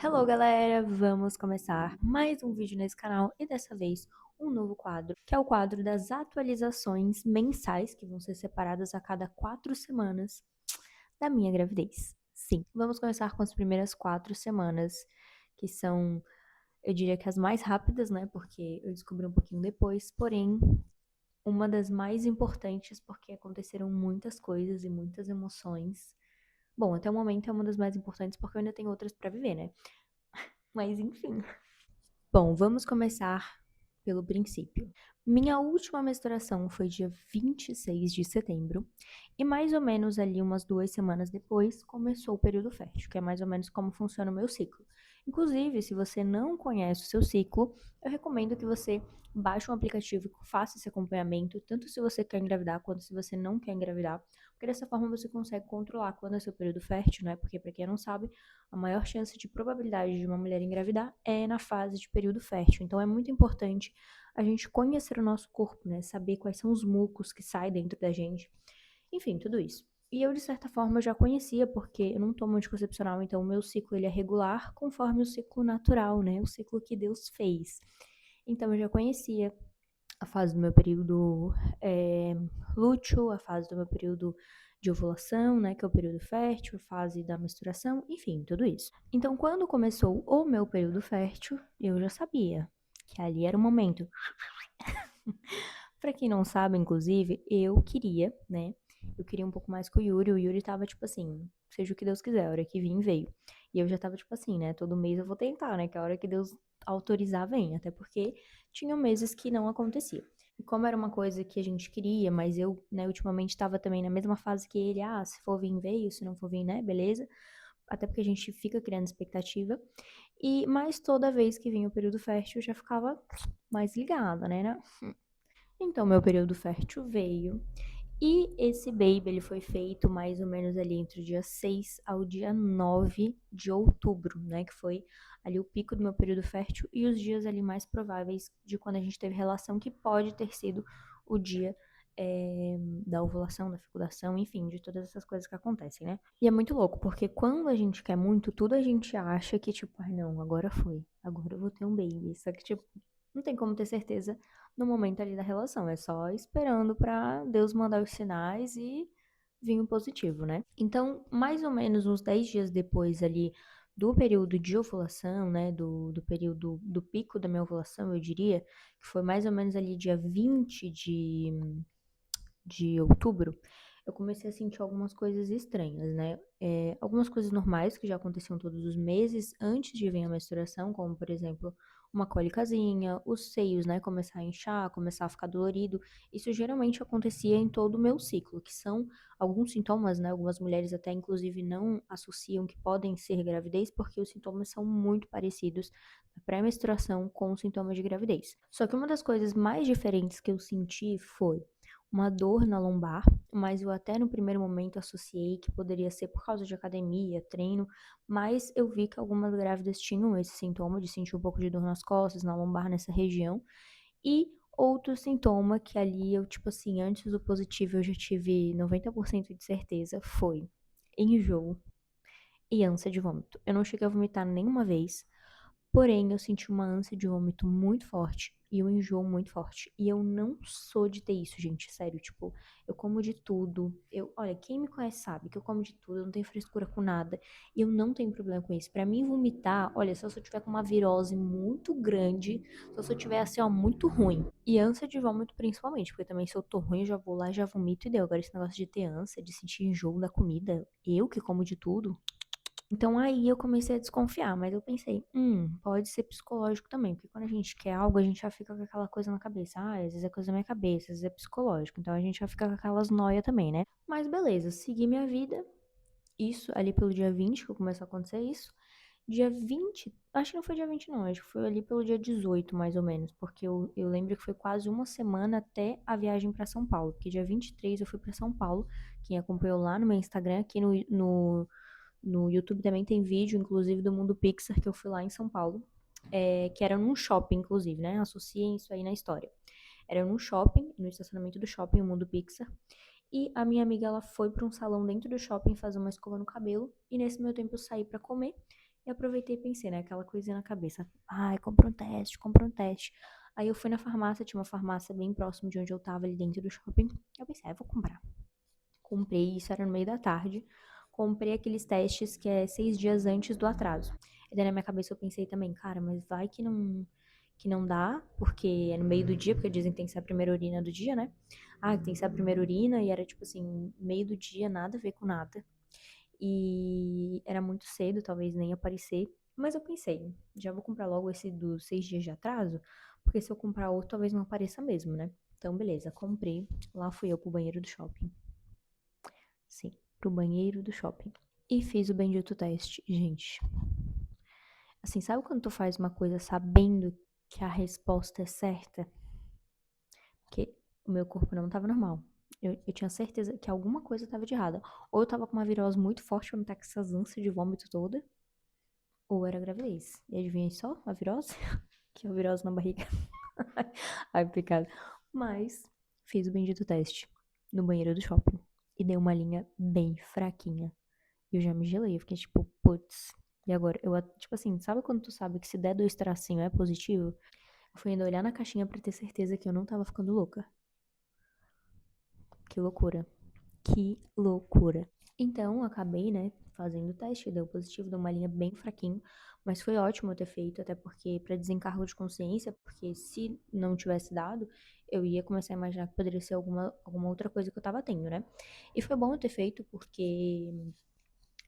Hello, galera! Vamos começar mais um vídeo nesse canal e dessa vez um novo quadro, que é o quadro das atualizações mensais que vão ser separadas a cada 4 semanas da minha gravidez. Sim, vamos começar com as primeiras 4 semanas, que são, eu diria que as mais rápidas, né? Porque eu descobri um pouquinho depois, porém, uma das mais importantes, porque aconteceram muitas coisas e muitas emoções. Bom, até o momento é uma das mais importantes porque eu ainda tenho outras pra viver, né? Mas enfim. Bom, vamos começar pelo princípio. Minha última menstruação foi dia 26 de setembro e mais ou menos ali umas 2 semanas depois começou o período fértil, que é mais ou menos como funciona o meu ciclo. Inclusive, se você não conhece o seu ciclo, eu recomendo que você baixe um aplicativo e faça esse acompanhamento, tanto se você quer engravidar quanto se você não quer engravidar, porque dessa forma você consegue controlar quando é seu período fértil, né? Porque para quem não sabe, a maior chance de probabilidade de uma mulher engravidar é na fase de período fértil. Então é muito importante a gente conhecer o nosso corpo, né? Saber quais são os mucos que saem dentro da gente. Enfim, tudo isso. E eu, de certa forma, já conhecia, porque eu não tomo anticoncepcional, então o meu ciclo ele é regular conforme o ciclo natural, né? O ciclo que Deus fez. Então eu já conhecia a fase do meu período lúteo, a fase do meu período de ovulação, né, que é o período fértil, a fase da menstruação, enfim, tudo isso. Então, quando começou o meu período fértil, eu já sabia que ali era o momento. Pra quem não sabe, inclusive, eu queria, né, eu queria um pouco mais com o Yuri tava tipo assim, seja o que Deus quiser, a hora que vir, veio. E eu já tava tipo assim, né, todo mês eu vou tentar, né, que a hora que Deus autorizar, vem, até porque tinham meses que não acontecia. E como era uma coisa que a gente queria, mas eu, né, ultimamente tava também na mesma fase que ele, se for vir, veio, se não for vir, né, beleza. Até porque a gente fica criando expectativa. Mas toda vez que vinha o período fértil, eu já ficava mais ligada, né? Então, meu período fértil veio. E esse baby, ele foi feito mais ou menos ali entre o dia 6 ao dia 9 de outubro, né? Que foi ali o pico do meu período fértil e os dias ali mais prováveis de quando a gente teve relação, que pode ter sido o dia da ovulação, da fecundação, enfim, de todas essas coisas que acontecem, né? E é muito louco, porque quando a gente quer muito, tudo a gente acha que, tipo, ai não, agora foi, agora eu vou ter um baby. Só que, tipo, não tem como ter certeza no momento ali da relação. É só esperando pra Deus mandar os sinais e vir o positivo, né? Então, mais ou menos uns 10 dias depois ali do período de ovulação, né? Do período do pico da minha ovulação, eu diria, que foi mais ou menos ali dia 20 de outubro, eu comecei a sentir algumas coisas estranhas, né? Algumas coisas normais que já aconteciam todos os meses antes de vir a menstruação, como por exemplo, uma cólicazinha, os seios, né, começar a inchar, começar a ficar dolorido. Isso geralmente acontecia em todo o meu ciclo, que são alguns sintomas, né? Algumas mulheres até inclusive não associam que podem ser gravidez, porque os sintomas são muito parecidos na pré-menstruação com os sintomas de gravidez. Só que uma das coisas mais diferentes que eu senti foi uma dor na lombar, mas eu até no primeiro momento associei que poderia ser por causa de academia, treino, mas eu vi que algumas grávidas tinham esse sintoma de sentir um pouco de dor nas costas, na lombar, nessa região. E outro sintoma que ali eu, tipo assim, antes do positivo eu já tive 90% de certeza, foi enjoo e ânsia de vômito. Eu não cheguei a vomitar nenhuma vez, porém, eu senti uma ânsia de vômito muito forte e um enjoo muito forte. E eu não sou de ter isso, gente, sério. Tipo, eu como de tudo. Olha, quem me conhece sabe que eu como de tudo, eu não tenho frescura com nada. E eu não tenho problema com isso. Pra mim, vomitar, olha, só se eu tiver com uma virose muito grande, só se eu tiver assim, ó, muito ruim. E ânsia de vômito principalmente, porque também se eu tô ruim, eu já vou lá, já vomito e deu. Agora, esse negócio de ter ânsia, de sentir enjoo da comida, eu que como de tudo. Então aí eu comecei a desconfiar, mas eu pensei, pode ser psicológico também, porque quando a gente quer algo, a gente já fica com aquela coisa na cabeça. Às vezes é coisa da minha cabeça, às vezes é psicológico. Então a gente já fica com aquelas noias também, né? Mas beleza, segui minha vida. Isso ali pelo dia 20 que começou a acontecer isso. Dia 20, acho que não foi dia 20 não, acho que foi ali pelo dia 18 mais ou menos, porque eu lembro que foi quase uma semana até a viagem pra São Paulo, porque dia 23 eu fui pra São Paulo, quem acompanhou lá no meu Instagram, aqui no YouTube também tem vídeo, inclusive, do Mundo Pixar, que eu fui lá em São Paulo, que era num shopping, inclusive, né? Associem isso aí na história. Era num shopping, no estacionamento do shopping, o Mundo Pixar. E a minha amiga, ela foi para um salão dentro do shopping fazer uma escova no cabelo. E nesse meu tempo eu saí para comer. E aproveitei e pensei, né, aquela coisinha na cabeça. Ai, compra um teste, compra um teste. Aí eu fui na farmácia, tinha uma farmácia bem próximo de onde eu tava, ali dentro do shopping. Eu pensei, eu vou comprar. Comprei, isso era no meio da tarde. Comprei aqueles testes que é 6 dias antes do atraso. E daí na minha cabeça eu pensei também, cara, mas vai que não dá, porque é no meio do dia, porque dizem que tem que ser a primeira urina do dia, né? Ah, tem que ser a primeira urina, e era tipo assim, meio do dia, nada a ver com nada. E era muito cedo, talvez nem aparecer. Mas eu pensei, já vou comprar logo esse dos 6 dias de atraso, porque se eu comprar outro, talvez não apareça mesmo, né? Então, beleza, comprei. Lá fui eu pro banheiro do shopping. Sim, pro banheiro do shopping. E fiz o bendito teste, gente. Assim, sabe quando tu faz uma coisa sabendo que a resposta é certa? Que o meu corpo não tava normal. Eu tinha certeza que alguma coisa tava de errada. Ou eu tava com uma virose muito forte pra me estar com essas ânsias de vômito toda, ou era gravidez. E adivinha só a virose? Que é a virose na barriga. Ai, pecado. Mas fiz o bendito teste no banheiro do shopping. E dei uma linha bem fraquinha. E eu já me gelei. Eu fiquei tipo, putz. E agora? Tipo assim, sabe quando tu sabe que se der 2 tracinhos é positivo? Eu fui indo olhar na caixinha pra ter certeza que eu não tava ficando louca. Que loucura. Que loucura. Então, acabei, né, fazendo o teste, deu positivo, deu uma linha bem fraquinho, mas foi ótimo eu ter feito, até porque para desencargo de consciência, porque se não tivesse dado, eu ia começar a imaginar que poderia ser alguma outra coisa que eu tava tendo, né? E foi bom eu ter feito, porque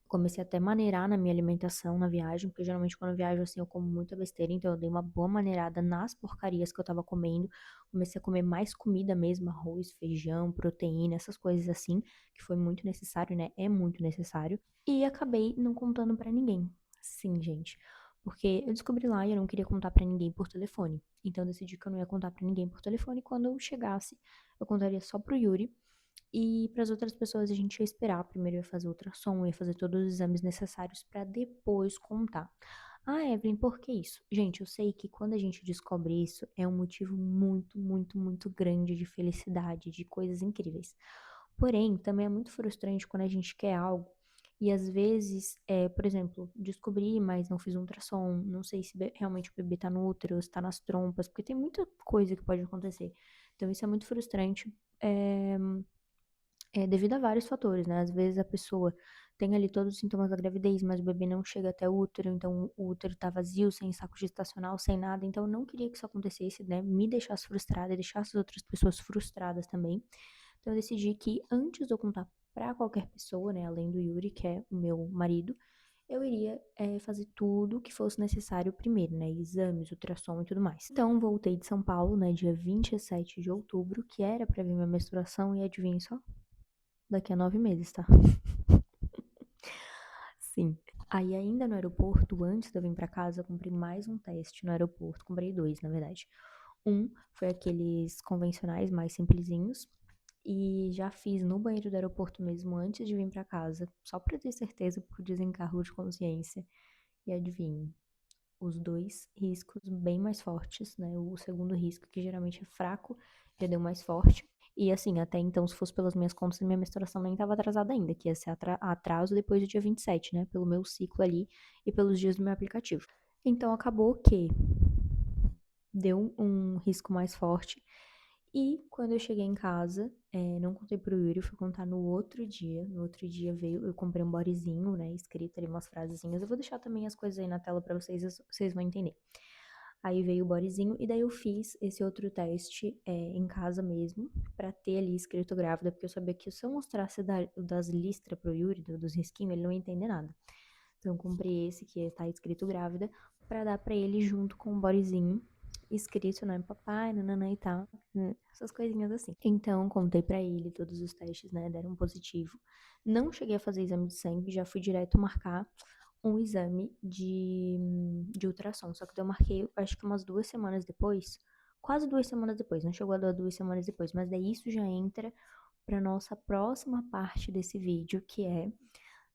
comecei até a maneirar na minha alimentação na viagem, porque geralmente quando eu viajo assim eu como muita besteira, então eu dei uma boa maneirada nas porcarias que eu tava comendo. Comecei a comer mais comida mesmo, arroz, feijão, proteína, essas coisas assim, que foi muito necessário, né? É muito necessário. E acabei não contando pra ninguém. Sim, gente. Porque eu descobri lá e eu não queria contar pra ninguém por telefone. Então eu decidi que eu não ia contar pra ninguém por telefone. Quando eu chegasse, eu contaria só pro Yuri. E para as outras pessoas a gente ia esperar. Primeiro ia fazer ultrassom, ia fazer todos os exames necessários para depois contar. Ah, Evelyn, por que isso? Gente, eu sei que quando a gente descobre isso é um motivo muito, muito, muito grande de felicidade, de coisas incríveis. Porém, também é muito frustrante quando a gente quer algo e às vezes, por exemplo, descobri, mas não fiz um ultrassom, não sei se realmente o bebê tá no útero, se tá nas trompas, porque tem muita coisa que pode acontecer. Então isso é muito frustrante. Devido a vários fatores, né? Às vezes a pessoa tem ali todos os sintomas da gravidez, mas o bebê não chega até o útero, então o útero tá vazio, sem saco gestacional, sem nada. Então eu não queria que isso acontecesse, né? Me deixasse frustrada e deixasse as outras pessoas frustradas também. Então eu decidi que antes de eu contar pra qualquer pessoa, né, além do Yuri, que é o meu marido, eu iria fazer tudo que fosse necessário primeiro, né? Exames, ultrassom e tudo mais. Então voltei de São Paulo, né, dia 27 de outubro, que era pra vir minha menstruação, e adivinha só? Daqui a 9 meses, tá? Sim. Aí, ainda no aeroporto, antes de eu vir pra casa, eu comprei mais um teste no aeroporto. Comprei dois, na verdade. Um foi aqueles convencionais, mais simplesinhos. E já fiz no banheiro do aeroporto mesmo, antes de vir pra casa. Só pra ter certeza, por desencargo de consciência. E adivinhe, os dois riscos bem mais fortes, né? O segundo risco, que geralmente é fraco, já deu mais forte. E assim, até então, se fosse pelas minhas contas, minha menstruação nem estava atrasada ainda, que ia ser atraso depois do dia 27, né? Pelo meu ciclo ali e pelos dias do meu aplicativo. Então acabou que deu um risco mais forte. E quando eu cheguei em casa, não contei pro Yuri, fui contar no outro dia. No outro dia veio, eu comprei um bodyzinho, né? Escrito ali umas frasezinhas. Eu vou deixar também as coisas aí na tela pra vocês vão entender. Aí veio o bodyzinho e daí eu fiz esse outro teste em casa mesmo, pra ter ali escrito grávida, porque eu sabia que se eu mostrasse das listras pro Yuri, dos risquinhos, ele não ia entender nada. Então eu comprei esse que tá escrito grávida, pra dar pra ele junto com o bodyzinho escrito, né, papai, nananã e tal, né, essas coisinhas assim. Então contei pra ele todos os testes, né, deram positivo. Não cheguei a fazer exame de sangue, já fui direto marcar um exame de ultrassom. Só que eu marquei, acho que umas 2 semanas depois. Quase 2 semanas depois, não chegou a dar 2 semanas depois. Mas daí isso já entra para nossa próxima parte desse vídeo, que é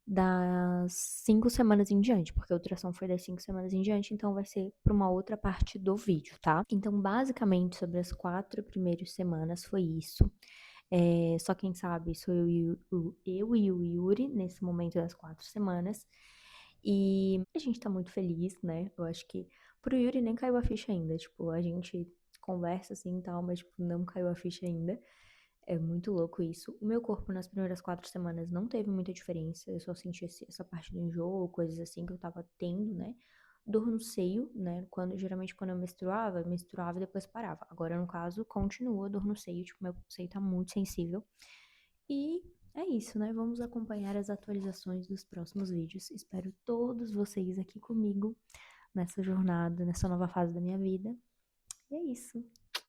das 5 semanas em diante, porque a ultrassom foi das 5 semanas em diante, então vai ser para uma outra parte do vídeo, tá? Então, basicamente, sobre as 4 primeiras semanas foi isso. Só quem sabe sou eu e o Yuri nesse momento das 4 semanas. A gente tá muito feliz, né? Eu acho que pro Yuri nem caiu a ficha ainda. Tipo, a gente conversa assim e tal, mas tipo, não caiu a ficha ainda. É muito louco isso. O meu corpo nas primeiras 4 semanas não teve muita diferença. Eu só senti essa parte do enjoo, coisas assim que eu tava tendo, né? Dor no seio, né? Geralmente quando eu menstruava e depois parava. Agora, no caso, continua a dor no seio. Tipo, meu seio tá muito sensível. E é isso, né? Vamos acompanhar as atualizações dos próximos vídeos. Espero todos vocês aqui comigo nessa jornada, nessa nova fase da minha vida. E é isso.